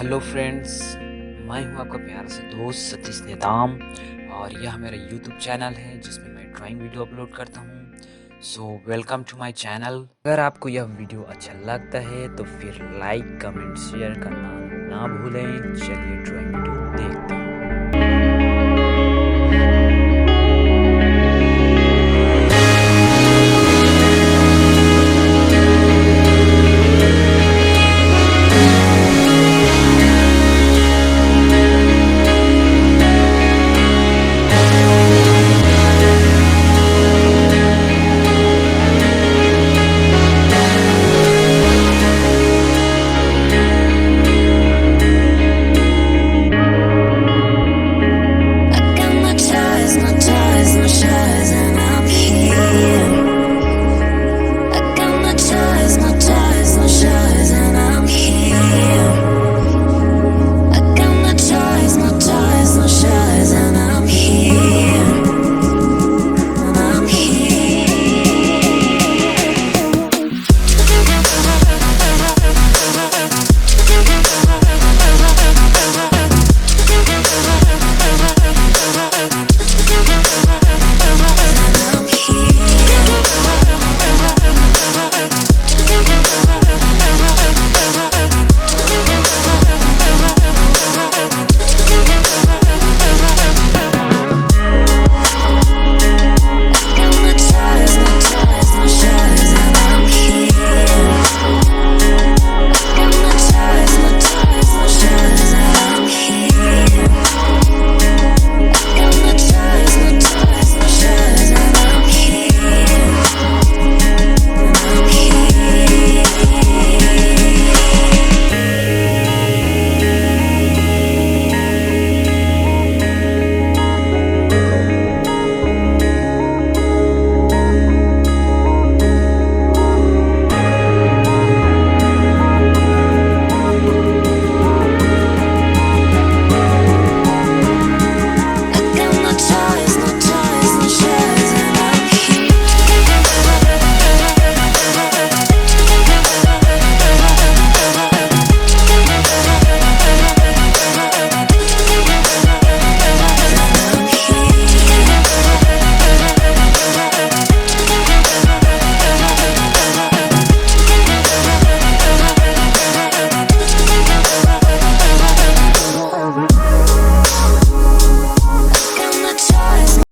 Hello friends, मैं हूं आपका प्यारा सा दोस्त सतीश नेताम। और यह मेरा यूट्यूब चैनल है जिसमें मैं ड्राइंग वीडियो अपलोड करता हूं। So welcome to my channel. अगर आपको यह वीडियो अच्छा लगता है तो फिर लाइक कमेंट शेयर करना ना भूलें। चलिए ड्राइंग वीडियो देखते हैं।